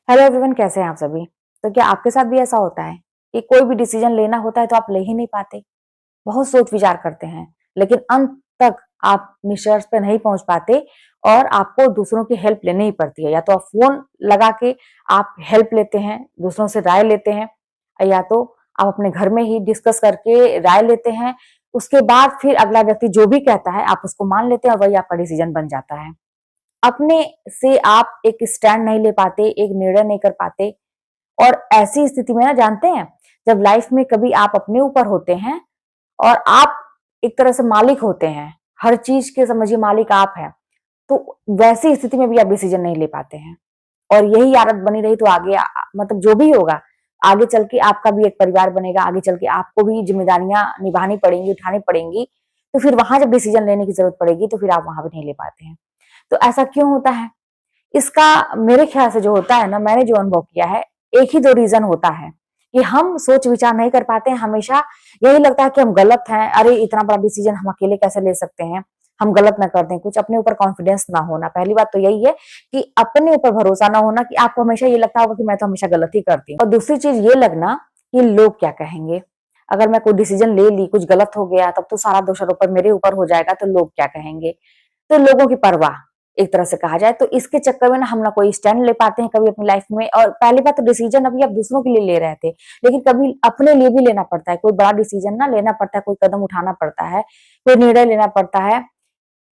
Hello everyone, कैसे हैं आप सभी। तो क्या आपके साथ भी ऐसा होता है कि कोई भी डिसीजन लेना होता है तो आप ले ही नहीं पाते, बहुत सोच विचार करते हैं, लेकिन अंत तक आप निष्कर्ष पे नहीं पहुंच पाते और आपको दूसरों की हेल्प लेनी ही पड़ती है। या तो आप फोन लगा के आप हेल्प लेते हैं, दूसरों से राय लेते हैं, या तो आप अपने घर में ही डिस्कस करके राय लेते हैं। उसके बाद फिर अगला व्यक्ति जो भी कहता है आप उसको मान लेते हैं और वही आपका डिसीजन बन जाता है। अपने से आप एक स्टैंड नहीं ले पाते, एक निर्णय नहीं कर पाते। और ऐसी स्थिति में ना, जानते हैं, जब लाइफ में कभी आप अपने ऊपर होते हैं और आप एक तरह से मालिक होते हैं, हर चीज के समझिए मालिक आप हैं, तो वैसी स्थिति में भी आप डिसीजन नहीं ले पाते हैं। और यही आदत बनी रही तो आगे मतलब जो भी होगा, आगे चल के आपका भी एक परिवार बनेगा, आगे चल के आपको भी जिम्मेदारियां निभानी पड़ेंगी, उठानी पड़ेंगी। तो फिर वहां जब डिसीजन लेने की जरूरत पड़ेगी तो फिर आप वहां भी नहीं ले पाते हैं। तो ऐसा क्यों होता है? इसका मेरे ख्याल से जो होता है ना, मैंने जो अनुभव किया है, एक ही दो रीजन होता है कि हम सोच विचार नहीं कर पाते हैं। हमेशा यही लगता है कि हम गलत हैं, अरे इतना बड़ा डिसीजन हम अकेले कैसे ले सकते हैं, हम गलत ना कर दें कुछ। अपने ऊपर कॉन्फिडेंस ना होना, पहली बात तो यही है कि अपने ऊपर भरोसा ना होना, कि आपको हमेशा ये लगता होगा कि मैं तो हमेशा गलत ही करती हूँ। और दूसरी चीज ये लगना कि लोग क्या कहेंगे, अगर मैं कोई डिसीजन ले ली, कुछ गलत हो गया, तब तो सारा दोष ऊपर मेरे ऊपर हो जाएगा, तो लोग क्या कहेंगे। तो लोगों की परवाह एक तरह से कहा जाए, तो इसके चक्कर में ना हम ना कोई स्टैंड ले पाते हैं कभी अपनी लाइफ में। और पहली बात तो डिसीजन अभी आप दूसरों के लिए ले रहे थे, लेकिन कभी अपने लिए भी लेना पड़ता है, कोई बड़ा डिसीजन ना लेना पड़ता है, कोई कदम उठाना पड़ता है, कोई निर्णय लेना पड़ता है,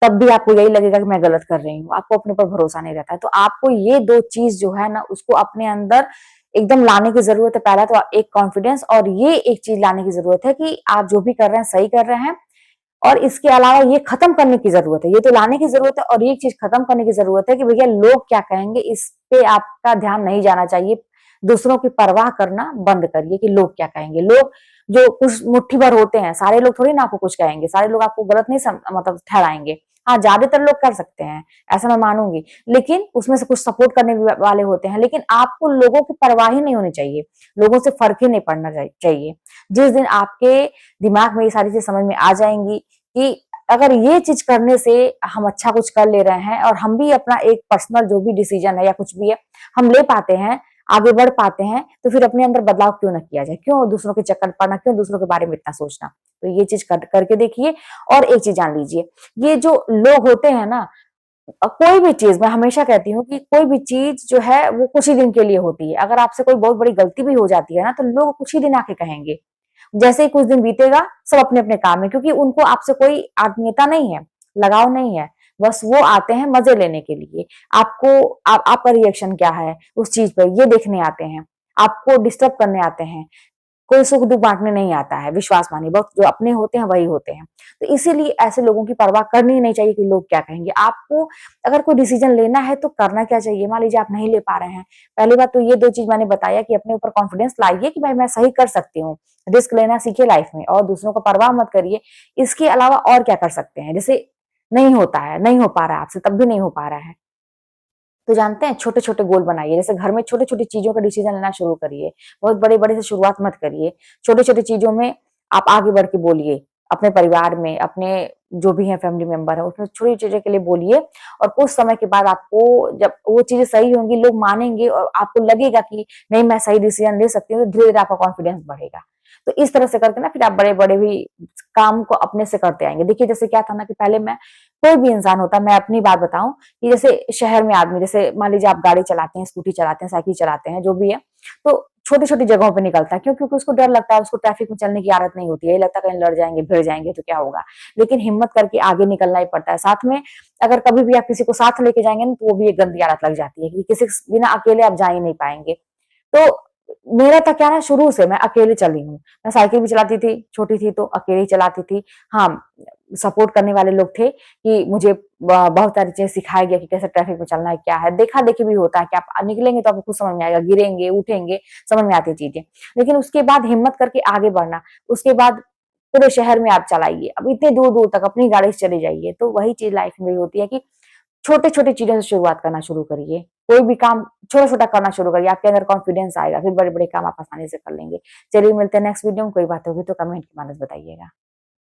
तब भी आपको यही लगेगा कि मैं गलत कर रही हूँ, आपको अपने पर भरोसा नहीं रहता है। तो आपको ये दो चीज जो है ना, उसको अपने अंदर एकदम लाने की जरूरत है। पहला तो एक कॉन्फिडेंस, और ये एक चीज लाने की जरूरत है कि आप जो भी कर रहे हैं सही कर रहे हैं। और इसके अलावा ये खत्म करने की जरूरत है, ये तो लाने की जरूरत है, और ये चीज खत्म करने की जरूरत है कि भैया लोग क्या कहेंगे, इस पे आपका ध्यान नहीं जाना चाहिए। दूसरों की परवाह करना बंद करिए कि लोग क्या कहेंगे। लोग जो कुछ मुट्ठी भर होते हैं, सारे लोग थोड़ी ना आपको कुछ कहेंगे, सारे लोग आपको गलत नहीं मतलब ठहराएंगे। हाँ, ज्यादातर लोग कर सकते हैं, ऐसा मैं मानूंगी, लेकिन उसमें से कुछ सपोर्ट करने वाले होते हैं। लेकिन आपको लोगों की परवाह ही नहीं होनी चाहिए, लोगों से फर्क ही नहीं पड़ना चाहिए। जिस दिन आपके दिमाग में ये सारी चीज समझ में आ जाएंगी कि अगर ये चीज करने से हम अच्छा कुछ कर ले रहे हैं, और हम भी अपना एक पर्सनल जो भी डिसीजन है या कुछ भी है हम ले पाते हैं, आगे बढ़ पाते हैं, तो फिर अपने अंदर बदलाव क्यों ना किया जाए, क्यों दूसरों के चक्कर पड़ना, क्यों दूसरों के बारे में इतना सोचना। तो ये चीज करके देखिए। और एक चीज जान लीजिए, ये जो लोग होते हैं ना, कोई भी चीज, मैं हमेशा कहती हूँ कि कोई भी चीज जो है वो कुछ ही दिन के लिए होती है। अगर आपसे कोई बहुत बड़ी गलती भी हो जाती है ना, तो लोग कुछ ही दिन आके कहेंगे, जैसे ही कुछ दिन बीतेगा सब अपने अपने काम में, क्योंकि उनको आपसे कोई आत्मीयता नहीं है, लगाव नहीं है। बस वो आते हैं मजे लेने के लिए। आपका रिएक्शन क्या है उस चीज पर, ये देखने आते हैं, आपको डिस्टर्ब करने आते हैं। कोई सुख दुख बांटने नहीं आता है, विश्वास मानिए, बहुत जो अपने होते हैं वही होते हैं। तो इसीलिए ऐसे लोगों की परवाह करनी ही नहीं चाहिए कि लोग क्या कहेंगे। आपको अगर कोई डिसीजन लेना है तो करना क्या चाहिए। मान लीजिए आप नहीं ले पा रहे हैं, पहली बात तो ये दो चीज मैंने बताया कि अपने ऊपर कॉन्फिडेंस लाइए कि भाई मैं सही कर सकती हूँ, रिस्क लेना सीखिए लाइफ में, और दूसरों को परवाह मत करिए। इसके अलावा और क्या कर सकते हैं, जैसे नहीं होता है, नहीं हो पा रहा है आपसे, तब भी नहीं हो पा रहा है, तो जानते हैं, छोटे छोटे गोल बनाइए। जैसे घर में छोटी छोटी चीजों का डिसीजन लेना शुरू करिए, बहुत बड़े बड़े से शुरुआत मत करिए। छोटे छोटे चीजों में आप आगे बढ़ के बोलिए, अपने परिवार में, अपने जो भी है फैमिली मेंबर है उसमें छोटी चीजों के लिए बोलिए। और कुछ समय के बाद आपको जब वो चीजें सही होंगी, लोग मानेंगे और आपको लगेगा कि नहीं मैं सही डिसीजन ले सकती हूँ, तो धीरे धीरे आपका कॉन्फिडेंस बढ़ेगा। तो इस तरह से करके ना फिर आप बड़े बड़े भी काम को अपने से करते आएंगे। देखिए जैसे क्या था ना, कि पहले मैं, कोई भी इंसान होता है, मैं अपनी बात बताऊं कि जैसे शहर में आदमी, जैसे मान लीजिए आप गाड़ी चलाते हैं, स्कूटी चलाते हैं, साइकिल चलाते हैं, जो भी है, तो छोटी छोटी जगहों पे निकलता है। क्यों? क्योंकि उसको डर लगता है, उसको ट्रैफिक में चलने की आदत नहीं होती है, ये लगता है कहीं लड़ जाएंगे, भिड़ जाएंगे तो क्या होगा। लेकिन हिम्मत करके आगे निकलना ही पड़ता है। साथ में अगर कभी भी आप किसी को साथ लेके जाएंगे ना, तो वो भी एक गंदी आदत लग जाती है कि किसी के बिना अकेले आप जा ही नहीं पाएंगे। तो मेरा था क्या ना, शुरू से मैं अकेले चली हूँ। मैं साइकिल भी चलाती थी, छोटी थी तो अकेले ही चलाती थी। हाँ, सपोर्ट करने वाले लोग थे कि मुझे बहुत सारी चीजें सिखाया गया कि कैसे ट्रैफिक में चलना है, क्या है। देखा देखी भी होता है कि आप निकलेंगे तो आपको कुछ समझ में आएगा, गिरेंगे उठेंगे, समझ में आती चीजें। लेकिन उसके बाद हिम्मत करके आगे बढ़ना, उसके बाद पूरे शहर में आप चलाइए, अब इतने दूर दूर तक अपनी गाड़ी से चले जाइए। तो वही चीज लाइफ में होती है कि छोटे छोटे चीजों से शुरुआत करना शुरू करिए। कोई भी काम छोटा छोटा करना शुरू करिए, आपके अंदर कॉन्फिडेंस आएगा, फिर बड़े बड़े काम आप आसानी से कर लेंगे। चलिए मिलते हैं नेक्स्ट वीडियो में। कोई बात होगी तो कमेंट की मदद बताइएगा।